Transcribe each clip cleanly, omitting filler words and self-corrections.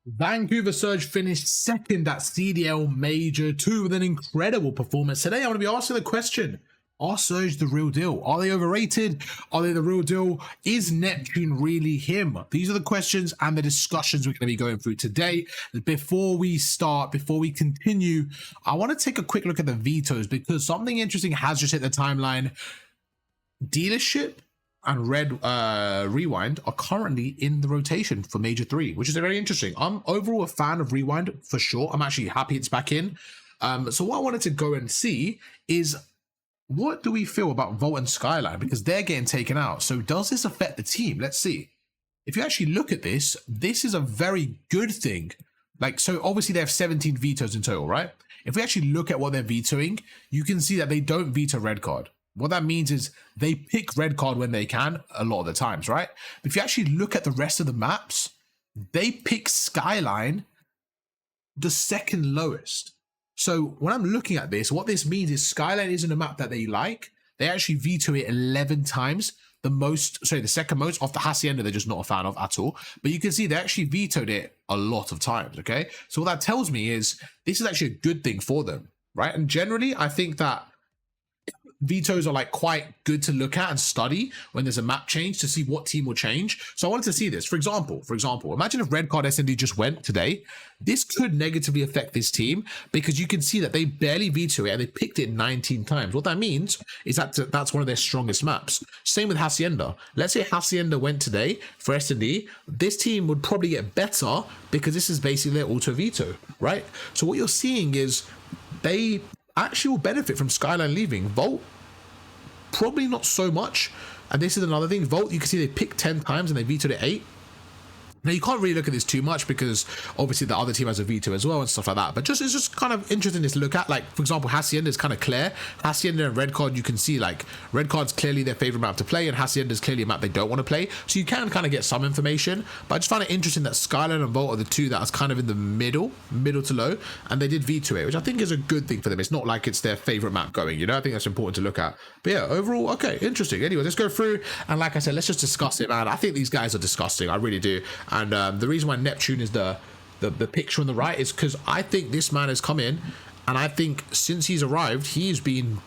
Vancouver Surge finished second at CDL Major 2 with an incredible performance. Today, I want to be asking the question, are Surge the real deal? Are they overrated? Are they the real deal? Is Neptune really him? These are the questions and the discussions we're going to be going through today. Before we continue, I want to take a quick look at the vetoes because something interesting has just hit the timeline. Dealership and Rewind are currently in the rotation for Major 3, which is very interesting. I'm overall a fan of Rewind for sure. I'm actually happy it's back in. So what I wanted to go and see is, what do we feel about Volt and Skyline? Because they're getting taken out. So does this affect the team? Let's see. If you actually look at this, this is a very good thing. Like, so obviously they have 17 vetoes in total, right? If we actually look at what they're vetoing, you can see that they don't veto red card. What that means is they pick red card when they can, a lot of the times, right? But if you actually look at the rest of the maps, they pick Skyline the second lowest. So when I'm looking at this, what this means is Skyline isn't a map that they like. They actually veto it 11 times. The second most off the Hacienda, they're just not a fan of at all. But you can see they actually vetoed it a lot of times, okay? So what that tells me is this is actually a good thing for them, right? And generally, I think that vetoes are like quite good to look at and study when there's a map change to see what team will change. So I wanted to see this. For example, imagine if red card SND just went today. This could negatively affect this team because you can see that they barely veto it and they picked it 19 times. What that means is that that's one of their strongest maps. Same with Hacienda. Let's say Hacienda went today for SND. This team would probably get better because this is basically their auto veto, right? So what you're seeing is they actually will benefit from Skyline leaving. Volt, probably not so much. And this is another thing. Volt, you can see they picked 10 times and they vetoed it 8. Now, you can't really look at this too much because obviously the other team has a veto as well and stuff like that. But it's just kind of interesting to look at. Like, for example, Hacienda is kind of clear. Hacienda and red card, you can see like red card's clearly their favorite map to play and Hacienda is clearly a map they don't want to play. So you can kind of get some information. But I just find it interesting that Skyline and Volt are the two that is kind of in the middle to low. And they did veto it, which I think is a good thing for them. It's not like it's their favorite map going, you know? I think that's important to look at. But yeah, overall, okay, interesting. Anyway, let's go through. And like I said, let's just discuss it, man. I think these guys are disgusting. I really do. And the reason why Neptune is the picture on the right is because I think this man has come in, and I think since he's arrived, he's been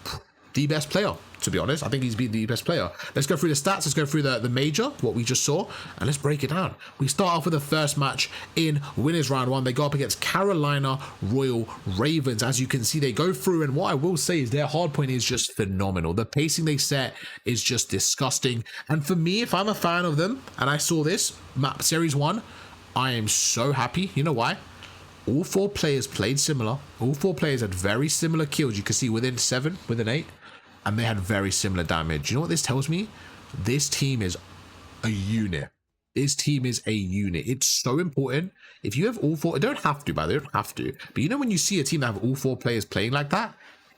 the best player, to be honest. I think he's been the best player. Let's go through the stats. Let's go through the major, what we just saw, and let's break it down. We start off with the first match in winners round 1. They go up against Carolina Royal Ravens. As you can see, they go through, and what I will say is their hard point is just phenomenal. The pacing they set is just disgusting. And for me, if I'm a fan of them, and I saw this map series 1, I am so happy. You know why? All 4 players played similar. All 4 players had very similar kills. You can see within 7, within 8, and they had very similar damage. You know what this tells me? This team is a unit. This team is a unit. It's so important. If you have all 4, it don't have to, by the way, they don't have to. But you know when you see a team that have all 4 players playing like that,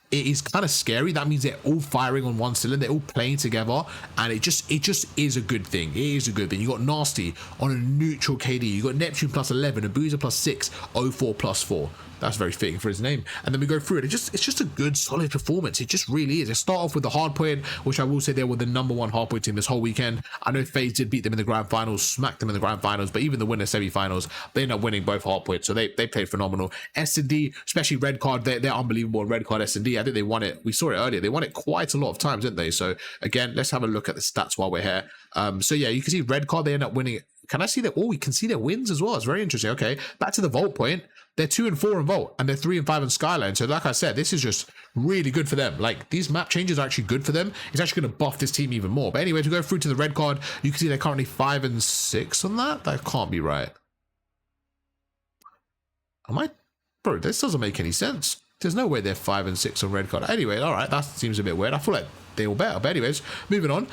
it is kind of scary. That means they're all firing on one cylinder, they're all playing together, and it just is a good thing. It is a good thing. You got Nasty on a neutral KD, you got Neptune plus 11, Abuser plus 6, 04 plus 4. That's very fitting for his name. And then we go through it. It's just a good, solid performance. It just really is. They start off with the hard point, which I will say they were the #1 hard point team this whole weekend. I know FaZe did beat them in the grand finals, smacked them in the grand finals, but even the winner semi-finals, they ended up winning both hard points. So they played phenomenal. S&D, especially red card, they're unbelievable on red card S&D. I think they won it. We saw it earlier. They won it quite a lot of times, didn't they? So again, let's have a look at the stats while we're here. So yeah, you can see red card, they end up winning it. Can I see that? Oh, we can see their wins as well. It's very interesting. Okay, back to the Volt point. They're 2 and 4 in Volt, and they're 3 and 5 in Skyline. So like I said, this is just really good for them. Like, these map changes are actually good for them. It's actually going to buff this team even more. But anyway, to go through to the red card, you can see they're currently 5 and 6 on that. That can't be right. Bro, this doesn't make any sense. There's no way they're 5 and 6 on red card. Anyway, all right, that seems a bit weird. I feel like they all better. But anyways, moving on.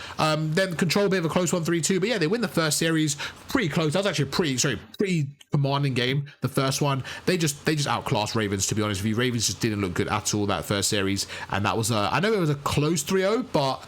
Then Control, a bit of a close 1-3-2. But yeah, they win the first series pretty close. That was actually a pretty commanding game. The first one, they just outclassed Ravens, to be honest with you. Ravens just didn't look good at all that first series. And that was I know it was a close 3-0, but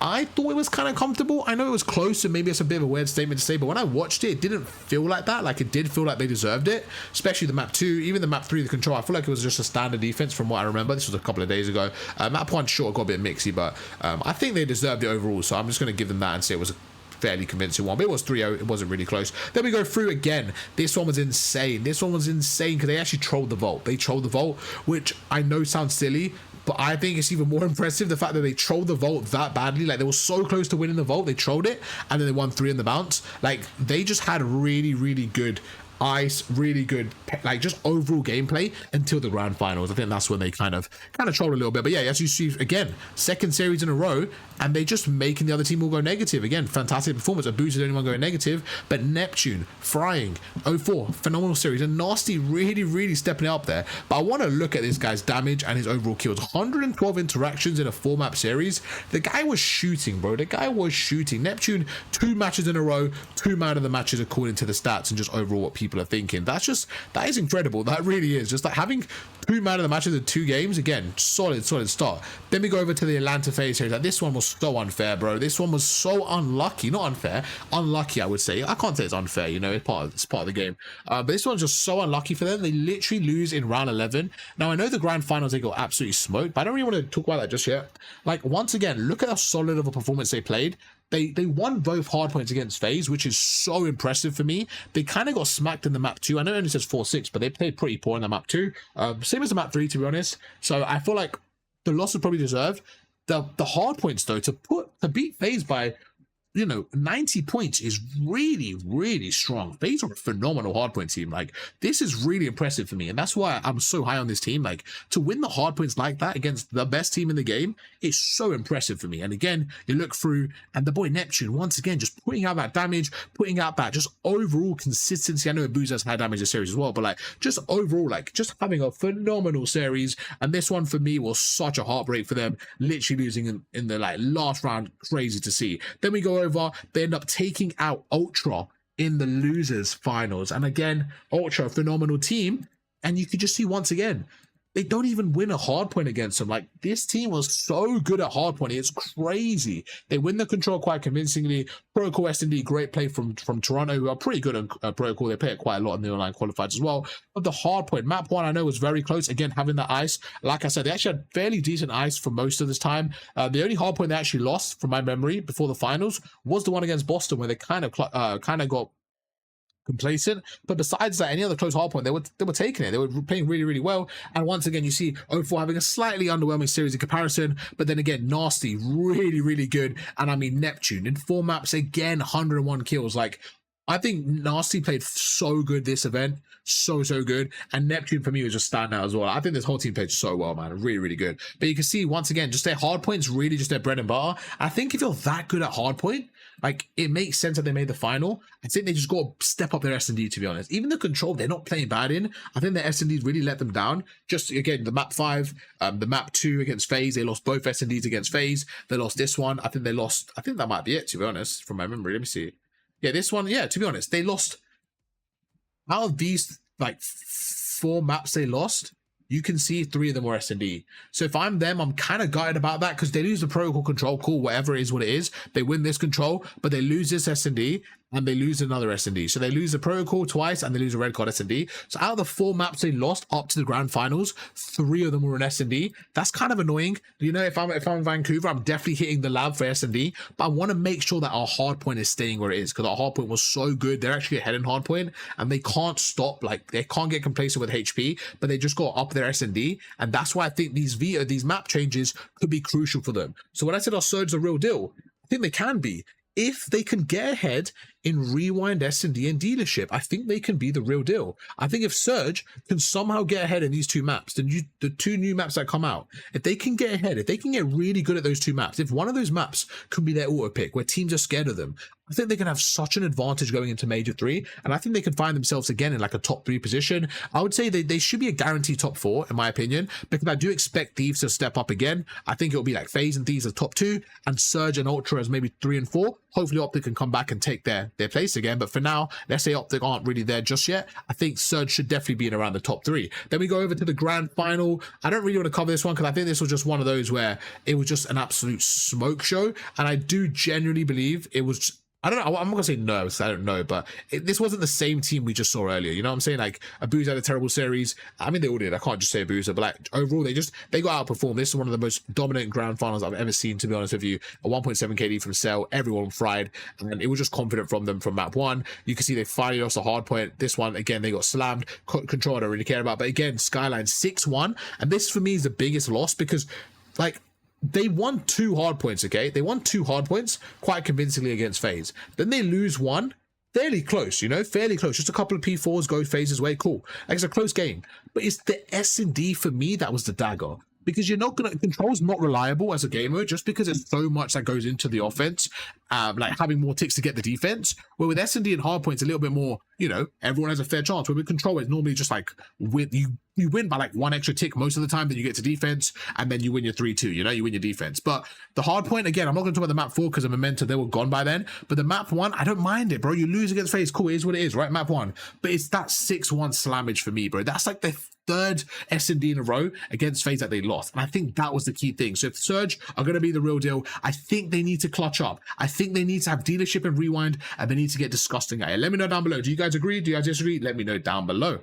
I thought it was kind of comfortable. I know it was close, and maybe it's a bit of a weird statement to say, but when I watched it, it didn't feel like that. Like, it did feel like they deserved it, especially the map 2, even the map 3, the Control. I feel like it was just a standard defense from what I remember. This was a couple of days ago. Map 1 short got a bit mixy, but I think they deserved it overall, so I'm just going to give them that and say it was a fairly convincing one, but it was 3-0. It wasn't really close. Then we go through again. This one was insane. This one was insane because they actually trolled the vault. They trolled the vault, which I know sounds silly, but I think it's even more impressive the fact that they trolled the vault that badly. Like, they were so close to winning the vault, they trolled it, and then they won 3 in the bounce. Like, they just had really, really good ice, really good, like, just overall gameplay until the grand finals. I think that's when they kind of trolled a little bit. But yeah, as you see, again, second series in a row, and they just making the other team all go negative. Again, fantastic performance. Abuja is the only one going negative, but Neptune, Frying, 0-4, phenomenal series, and Nasty really, really stepping it up there. But I want to look at this guy's damage and his overall kills. 112 interactions in a 4-map series. The guy was shooting, bro. The guy was shooting. Neptune, 2 matches in a row, 2 man of the matches according to the stats and just overall what people are thinking. That is incredible. That really is. Just like having 2 man of the matches in 2 games, again, solid start. Then we go over to the Atlanta phase series. Like, this one was so unfair, bro. This one was so unlucky. Not unfair, unlucky, I would say. I can't say it's unfair, you know, it's part of the game. But this one's just so unlucky for them. They literally lose in round 11. Now, I know the grand finals, they got absolutely smoked, but I don't really want to talk about that just yet. Like, once again, look at how solid of a performance they played. They won both hard points against FaZe, which is so impressive for me. They kind of got smacked in the map 2. I know it only says 4-6, but they played pretty poor in the map 2. Same as the map 3, to be honest. So I feel like the loss was probably deserved. The hard points, though, to beat FaZe by, you know, 90 points is really, really strong. FaZe are a phenomenal hardpoint team. Like, this is really impressive for me, and that's why I'm so high on this team. Like, to win the hardpoints like that against the best team in the game is so impressive for me. And again, you look through, and the boy Neptune, once again, just putting out that damage, putting out that just overall consistency. I know Abuza has had damage this series as well, but like, just overall, like, just having a phenomenal series. And this one for me was such a heartbreak for them, literally losing in the like last round. Crazy to see. Then we go over, they end up taking out Ultra in the losers finals, and again, Ultra, phenomenal team, and you could just see once again they don't even win a hardpoint against them. Like, this team was so good at hardpoint, it's crazy. They win the control quite convincingly. Protocol S&D, great play from Toronto, who are pretty good on Protocol. They play it quite a lot in the online qualifiers as well. But the hardpoint, map 1, I know was very close. Again, having that ice, like I said, they actually had fairly decent ice for most of this time. The only hardpoint they actually lost, from my memory, before the finals was the one against Boston, where they kind of got complacent. But besides that, any other close hardpoint, they were taking it. They were playing really, really well. And once again, you see 0-4 having a slightly underwhelming series in comparison, but then again, Nasty, really, really good. And I mean, Neptune in 4 maps, again, 101 kills. Like, I think Nasty played so good this event, so good, and Neptune for me was just standout as well. I think this whole team played so well, man, really, really good. But you can see once again, just their hardpoint's really just their bread and butter. I think if you're that good at hardpoint, like, it makes sense that they made the final. I think they just got to step up their S&D, to be honest. Even the control, they're not playing bad in. I think their S&D really let them down. Just, again, the map 5, the map 2 against FaZe, they lost both S&Ds against FaZe. They lost this one. I think that might be it, to be honest, from my memory. Let me see. Yeah, this one, yeah, to be honest, they lost, out of these, like, 4 maps they lost, you can see 3 of them were S&D. So if I'm them, I'm kind of gutted about that, because they lose the protocol control, cool, whatever it is what it is. They win this control, but they lose this S&D, and they lose another S&D. So they lose the protocol twice, and they lose a red card S&D. So out of the 4 maps they lost up to the grand finals, 3 of them were an S&D. That's kind of annoying. You know, if I'm in Vancouver, I'm definitely hitting the lab for S&D, but I want to make sure that our hard point is staying where it is, because our hard point was so good. They're actually ahead in hard point, and they can't stop. Like, they can't get complacent with HP, but they just got up their S&D, and that's why I think these map changes could be crucial for them. So when I said our Surge the real deal, I think they can be. If they can get ahead in Rewind, S&D, and Dealership, I think they can be the real deal. I think if Surge can somehow get ahead in these 2 maps, the 2 new maps that come out, if they can get ahead, if they can get really good at those 2 maps, if one of those maps can be their auto pick where teams are scared of them, I think they can have such an advantage going into Major 3, and I think they can find themselves again in like a top 3 position. I would say they should be a guaranteed top 4, in my opinion, because I do expect Thieves to step up again. I think it'll be like FaZe and Thieves as top 2, and Surge and Ultra as maybe 3 and 4. Hopefully Optic can come back and take their place again, but for now, let's say Optic aren't really there just yet. I think Surge should definitely be in around the top 3. Then we go over to the grand final. I don't really want to cover this one, because I think this was just one of those where it was just an absolute smoke show, and I do genuinely believe it was I don't know. I'm not gonna say no because I don't know, but this wasn't the same team we just saw earlier. You know what I'm saying? Like Abuja had a terrible series. I mean, they all did. I can't just say Abuja, but like overall, they got outperformed. This is one of the most dominant grand finals I've ever seen, to be honest with you. A 1.7 KD from Cell, everyone fried, and it was just confident from them from map one. You can see they finally lost a hard point. This one again, they got slammed. Control I don't really care about, but again, Skyline 6-1, and this for me is the biggest loss because like. They won 2 hard points, okay? They won 2 hard points quite convincingly against FaZe. Then they lose one, fairly close, you know? Fairly close. Just a couple of P4s go FaZe's way, cool. Like, it's a close game. But it's the S&D for me that was the dagger. Because you're not gonna, Control's not reliable as a gamer just because there's so much that goes into the offense, like having more ticks to get the defense. Where with S&D and hardpoint, it's a little bit more, you know, everyone has a fair chance. Where with Control, it's normally just like you win by like 1 extra tick most of the time, then you get to defense, and then you win your 3-2, you know, you win your defense. But the hard point, again, I'm not going to talk about the map 4 because of Memento, they were gone by then. But the map 1, I don't mind it, bro. You lose against FaZe, cool, it is what it is, right? Map 1. But it's that 6-1 slammage for me, bro. That's like the 3rd S&D in a row against FaZe that they lost. And I think that was the key thing. So if Surge are going to be the real deal, I think they need to clutch up. I think they need to have dealership and rewind, and they need to get disgusting at it. Let me know down below. Do you guys agree? Do you guys disagree? Let me know down below.